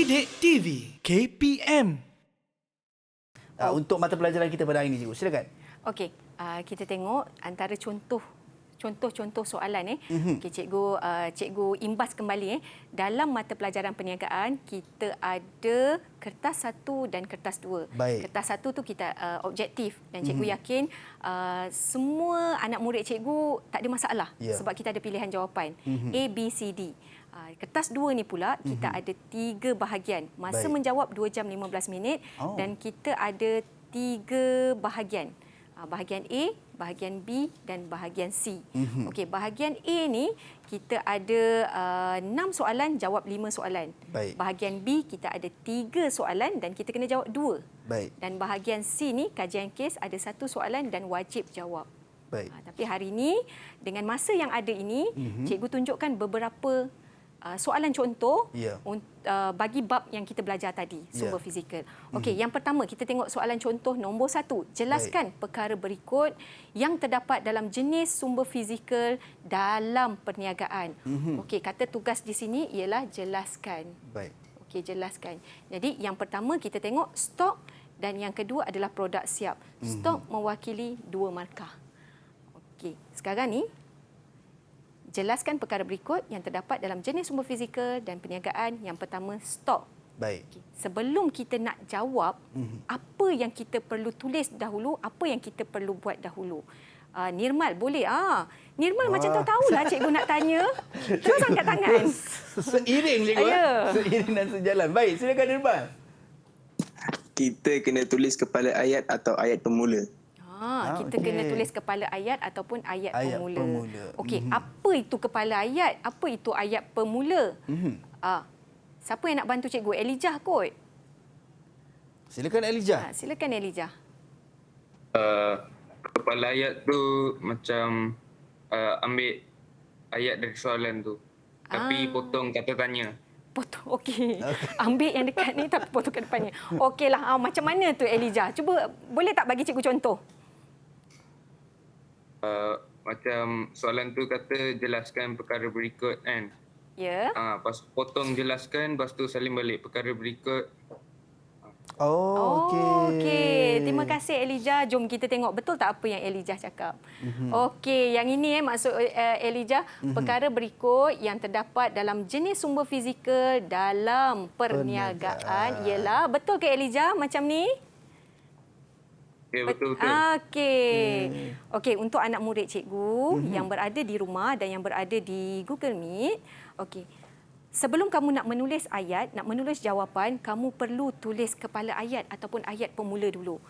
Didik TV KPM. Untuk mata pelajaran kita pada hari ini, cikgu, silakan. Okey, kita tengok antara contoh soalan Okey, cikgu imbas kembali dalam mata pelajaran perniagaan kita ada kertas 1 dan kertas 2. Baik. Kertas 1 tu kita objektif dan cikgu yakin semua anak murid cikgu tak ada masalah sebab kita ada pilihan jawapan A, B, C, D. Kertas 2 ni pula kita ada 3 bahagian. Masa menjawab 2 jam 15 minit dan kita ada 3 bahagian. Bahagian A, bahagian B dan bahagian C. Okey, bahagian A ni kita ada 6 soalan, jawab 5 soalan. Baik. Bahagian B kita ada 3 soalan dan kita kena jawab 2. Baik. Dan bahagian C ni kajian kes ada 1 soalan dan wajib jawab. Baik. Tapi hari ini dengan masa yang ada ini, cikgu tunjukkan beberapa soalan contoh bagi bab yang kita belajar tadi, sumber fizikal. Okey, yang pertama kita tengok soalan contoh nombor 1. Jelaskan perkara berikut yang terdapat dalam jenis sumber fizikal dalam perniagaan. Okey, kata tugas di sini ialah jelaskan. Baik. Okey, jelaskan. Jadi yang pertama kita tengok stok dan yang kedua adalah produk siap. Stok mewakili 2 markah. Okey, sekarang ni jelaskan perkara berikut yang terdapat dalam jenis sumber fizikal dan perniagaan. Yang pertama, stok. Baik. Sebelum kita nak jawab, apa yang kita perlu tulis dahulu, apa yang kita perlu buat dahulu. Nirmal, boleh? Nirmal macam tahu-tahulah cikgu nak tanya. Terus angkat tangan. Seiring, cikgu. Seiring dan sejalan. Baik, silakan Nirmal. Kita kena tulis kepala ayat atau ayat pemula. Kita kena tulis kepala ayat ataupun ayat pemula. Okey, apa itu kepala ayat? Apa itu ayat pemula? Siapa yang nak bantu cikgu? Elijah kot. Silakan Elijah. Silakan Elijah. Kepala ayat tu macam ambil ayat dari soalan tu. Tapi potong kata tanya. Potong, okey. Ambil yang dekat ni tapi potong ke depannya. Okeylah, macam mana tu Elijah? Cuba boleh tak bagi cikgu contoh? Macam soalan tu kata jelaskan perkara berikut kan. Ya. Pas potong jelaskan, lepas tu salin balik perkara berikut. Okey. Terima kasih Elijah. Jom kita tengok betul tak apa yang Elijah cakap. Okey, yang ini maksud Elijah, perkara berikut yang terdapat dalam jenis sumber fizikal dalam perniagaan ialah, betul ke Elijah macam ni? Ya, betul. Okey, untuk anak murid cikgu yang berada di rumah dan yang berada di Google Meet, okey. Sebelum kamu nak menulis ayat, nak menulis jawapan, kamu perlu tulis kepala ayat ataupun ayat pemula dulu.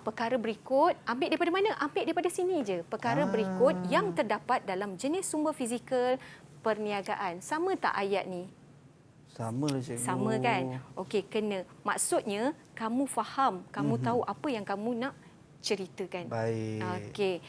Perkara berikut, ambil daripada mana? Ambil daripada sini je. Perkara berikut yang terdapat dalam jenis sumber fizikal perniagaan. Sama tak ayat ni? Sama lah, cikgu. Sama kan? Okey, kena. Maksudnya, kamu faham, kamu tahu apa yang kamu nak ceritakan. Baik. Okey.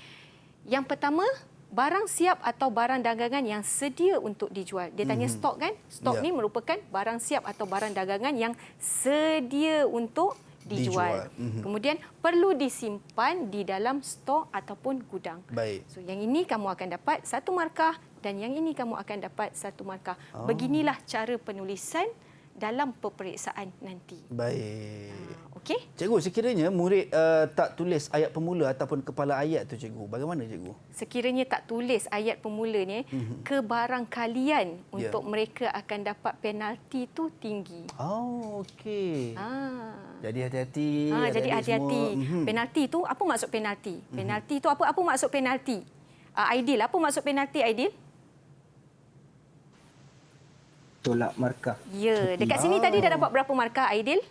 Yang pertama, barang siap atau barang dagangan yang sedia untuk dijual. Dia tanya stok kan? Stok ni merupakan barang siap atau barang dagangan yang sedia untuk dijual. Kemudian perlu disimpan di dalam stok ataupun gudang. Baik. So yang ini kamu akan dapat 1 markah dan yang ini kamu akan dapat 1 markah. Beginilah cara penulisan dalam peperiksaan nanti. Baik. Okey? Cikgu, sekiranya murid tak tulis ayat pemula ataupun kepala ayat tu, cikgu, bagaimana, cikgu? Sekiranya tak tulis ayat pemula ni, kebarangkalian untuk mereka akan dapat penalti tu tinggi. Okey. Jadi hati-hati. Jadi hati-hati. Penalti tu, apa maksud penalti? Penalti tu apa maksud penalti? Aidil, apa maksud penalti, Aidil? Tolak markah. Ya, dekat sini tadi dah dapat berapa markah, Aidil?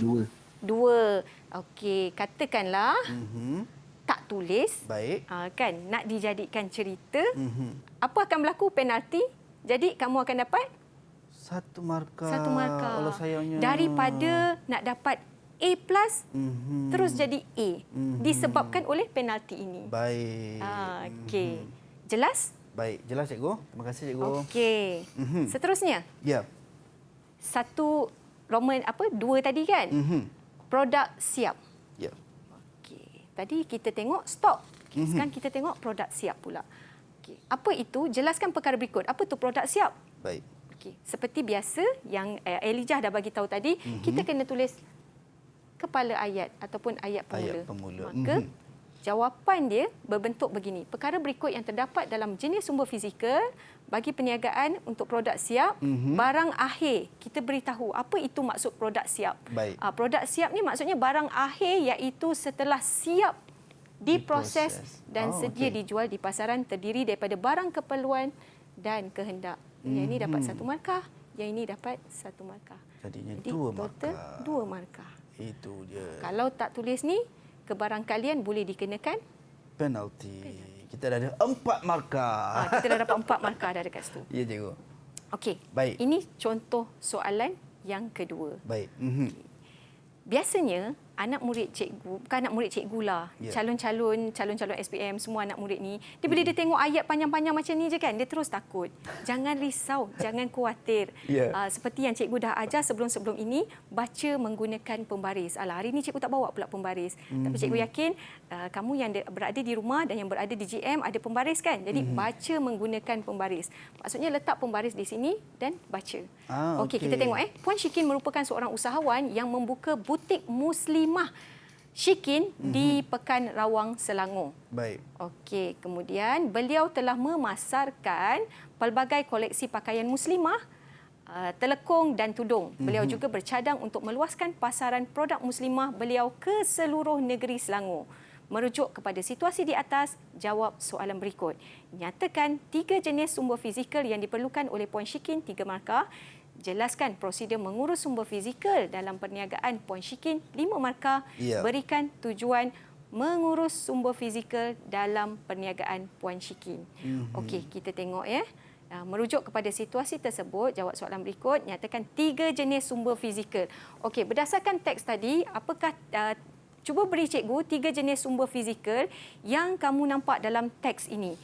2. 2. Okey, katakanlah tak tulis. Baik. Kan, nak dijadikan cerita. Apa akan berlaku? Penalti. Jadi, kamu akan dapat? 1 markah. 1 markah. Allah sayangnya. Daripada nak dapat A+, terus jadi A. Disebabkan oleh penalti ini. Baik. Okey. Jelas? Baik, jelas, cikgu. Terima kasih, cikgu. Okey. Seterusnya. Ya. 1 Roman 2 tadi kan? Produk siap. Ya. Okey. Tadi kita tengok stok. Sekarang kita tengok produk siap pula. Okey. Apa itu? Jelaskan perkara berikut. Apa itu produk siap? Baik. Okey, seperti biasa yang Elijah dah bagi tahu tadi, kita kena tulis kepala ayat ataupun ayat pemula. Ayat pemula. Maka jawapan dia berbentuk begini. Perkara berikut yang terdapat dalam jenis sumber fizikal bagi perniagaan untuk produk siap, barang akhir. Kita beritahu apa itu maksud produk siap. Baik. Produk siap ni maksudnya barang akhir iaitu setelah siap diproses dan sedia dijual di pasaran, terdiri daripada barang keperluan dan kehendak. Yang ini dapat 1 markah, yang ini dapat 1 markah. Jadinya Jadi 2 total markah. 2 markah. Itu dia. Kalau tak tulis ni, kebarangkalian boleh dikenakan. Penalti. Kita dah ada 4 markah. Kita dah dapat 4 markah dah dekat situ. Ya, cikgu. Okey. Baik. Ini contoh soalan yang kedua. Baik. Biasanya anak murid cikgu, bukan anak murid cikgu lah, Ya. calon-calon SPM, semua anak murid ni, dia bila dia tengok ayat panjang-panjang macam ni je kan, dia terus takut. Jangan risau, jangan khawatir. Ya. Seperti yang cikgu dah ajar sebelum-sebelum ini, baca menggunakan pembaris. Alah, hari ni cikgu tak bawa pula pembaris. Tapi cikgu yakin kamu yang berada di rumah dan yang berada di GM ada pembaris kan? Jadi baca menggunakan pembaris. Maksudnya letak pembaris di sini dan baca. Okey, kita tengok Puan Syikin merupakan seorang usahawan yang membuka butik Muslimah Syikin di Pekan Rawang, Selangor. Baik. Okey, kemudian beliau telah memasarkan pelbagai koleksi pakaian muslimah, telekung dan tudung. Beliau juga bercadang untuk meluaskan pasaran produk muslimah beliau ke seluruh negeri Selangor. Merujuk kepada situasi di atas, jawab soalan berikut. Nyatakan 3 jenis sumber fizikal yang diperlukan oleh Puan Syikin, 3 markah. Jelaskan prosedur mengurus sumber fizikal dalam perniagaan Puan Syikin, 5 markah. Ya. Berikan tujuan mengurus sumber fizikal dalam perniagaan Puan Syikin. Okey, kita tengok ya. Merujuk kepada situasi tersebut, jawab soalan berikut. Nyatakan 3 jenis sumber fizikal. Okey, berdasarkan teks tadi, apakah cuba beri cikgu 3 jenis sumber fizikal yang kamu nampak dalam teks ini.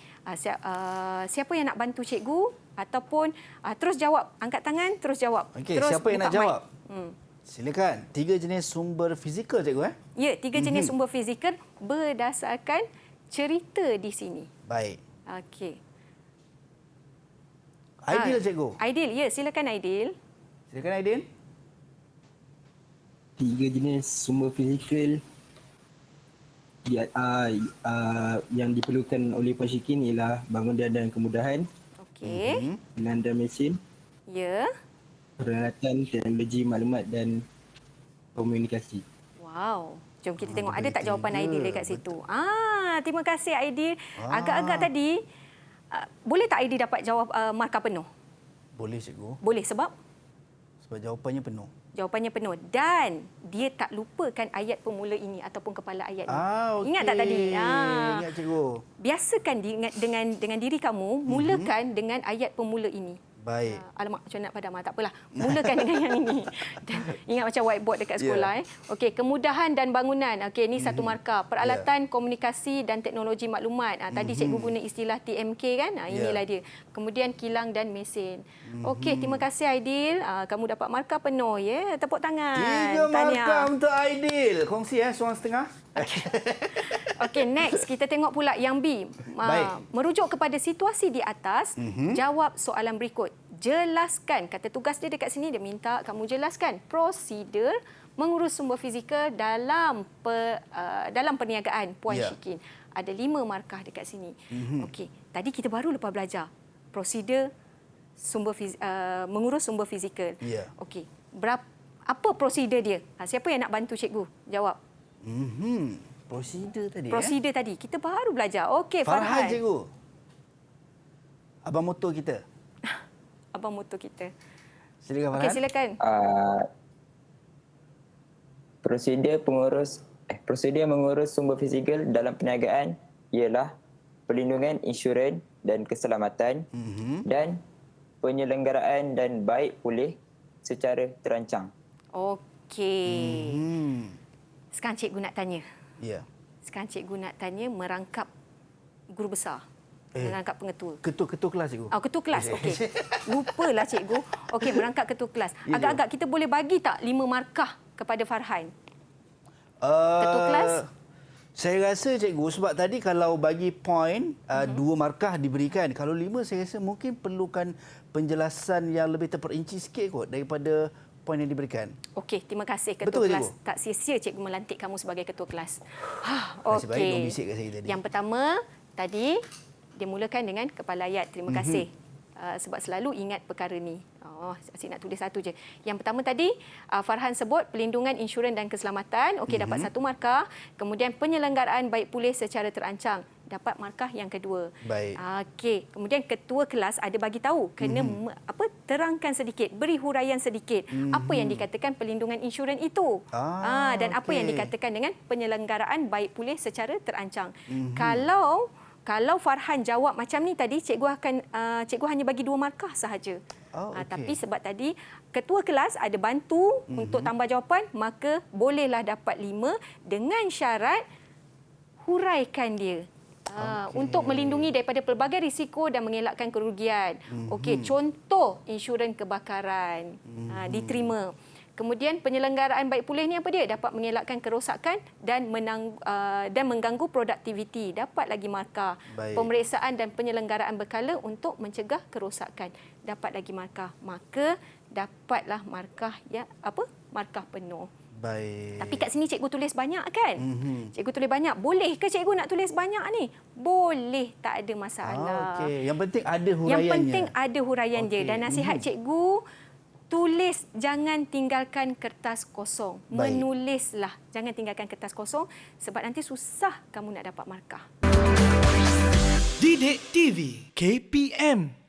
Siapa yang nak bantu cikgu ataupun terus jawab, angkat tangan terus jawab. Okey, terus siapa yang nak buka mic. jawab? Silakan. 3 jenis sumber fizikal cikgu Ya, 3 jenis sumber fizikal berdasarkan cerita di sini. Baik. Okey. Aidil cikgu. Aidil, ya, silakan Aidil. Silakan Aidil. 3 jenis sumber fizikal yang diperlukan oleh Puan Syikin ialah bangunan dan kemudahan, Okey. penanda mesin, Ya. peralatan teknologi maklumat dan komunikasi. Wow. Jom kita tengok ada tak jawapan Aidil dekat situ. Terima kasih Aidil. Agak-agak tadi boleh tak Aidil dapat jawab markah penuh? Boleh cikgu. Boleh sebab Jawapannya penuh. jawapannya penuh dan dia tak lupakan ayat pemula ini ataupun kepala ayat ini. Okey. Ingat tak tadi? Ingat cikgu. Biasakan dengan diri kamu mulakan dengan ayat pemula ini. Baik. Alamak, macam nak padam. Tak apalah. Mulakan dengan yang ini. Dan ingat macam whiteboard dekat sekolah. Okey, kemudahan dan bangunan. Okey, ini 1 markah. Peralatan komunikasi dan teknologi maklumat. Tadi cikgu guna istilah TMK kan? Inilah dia. Kemudian kilang dan mesin. Okey, terima kasih Aidil. Kamu dapat markah penuh ya. Tepuk tangan. 3 markah untuk Aidil. Kongsi seorang setengah. Okey, next kita tengok pula yang B. Baik. Merujuk kepada situasi di atas, jawab soalan berikut. Jelaskan, kata tugas dia dekat sini, dia minta kamu jelaskan prosedur mengurus sumber fizikal dalam perniagaan Puan Syikin. Ada 5 markah dekat sini. Okey, tadi kita baru lepas belajar prosedur mengurus sumber fizikal. Ya. Okey, apa prosedur dia? Siapa yang nak bantu cikgu jawab? Prosedur tadi. Prosedur tadi. Kita baru belajar. Okey, Farhan Farhan. cikgu. Abang motor kita. Abang motor kita. Silakan Farhan. Okey, silakan. Prosedur mengurus sumber fizikal dalam perniagaan ialah perlindungan insurans dan keselamatan dan penyelenggaraan dan baik pulih secara terancang. Okey. Sekarang cikgu nak tanya. Ya. Sekarang cikgu nak tanya merangkap guru besar. Merangkap pengetua. Ketua kelas cikgu. Ketua kelas. Okey. Lupalah cikgu. Okey, merangkap ketua kelas. Agak-agak kita boleh bagi tak 5 markah kepada Farhan? Ketua kelas? Saya rasa cikgu sebab tadi kalau bagi poin 2 markah diberikan. Kalau 5 saya rasa mungkin perlukan penjelasan yang lebih terperinci sikit kot daripada poin yang diberikan. Okey, terima kasih Ketua Betul ke, Kelas. Cikgu? Tak sia-sia Cikgu melantik kamu sebagai Ketua Kelas. Nasib baik diorang bisik kat saya tadi. Yang pertama, tadi dia mulakan dengan kepala ayat. Terima kasih. Sebab selalu ingat perkara ni. Asyik nak tulis satu je. Yang pertama tadi, Farhan sebut pelindungan insurans dan keselamatan. Okey, dapat 1 markah. Kemudian penyelenggaraan baik pulih secara terancang. Dapat markah yang kedua. Baik. Okey, kemudian ketua kelas ada bagi tahu kena terangkan sedikit, beri huraian sedikit apa yang dikatakan pelindungan insurans itu. Dan apa yang dikatakan dengan penyelenggaraan baik pulih secara terancang. Kalau Farhan jawab macam ni tadi, cikgu hanya bagi 2 markah sahaja. Tapi sebab tadi ketua kelas ada bantu untuk tambah jawapan, maka bolehlah dapat 5 dengan syarat huraikan dia. Untuk melindungi daripada pelbagai risiko dan mengelakkan kerugian. Okey, contoh insurans kebakaran diterima. Kemudian penyelenggaraan baik pulih ni apa dia? Dapat mengelakkan kerosakan dan mengganggu produktiviti. Dapat lagi markah. Baik. Pemeriksaan dan penyelenggaraan berkala untuk mencegah kerosakan. Dapat lagi markah. Maka dapatlah markah markah penuh. Baik. Tapi kat sini cikgu tulis banyak kan? Cikgu tulis banyak. Boleh ke cikgu nak tulis banyak ni? Boleh, tak ada masalah. Okey, yang penting ada huraiannya. Yang penting ada huraian je. Dan nasihat cikgu, tulis, jangan tinggalkan kertas kosong. Baik. Menulislah, jangan tinggalkan kertas kosong sebab nanti susah kamu nak dapat markah. Didik TV KPM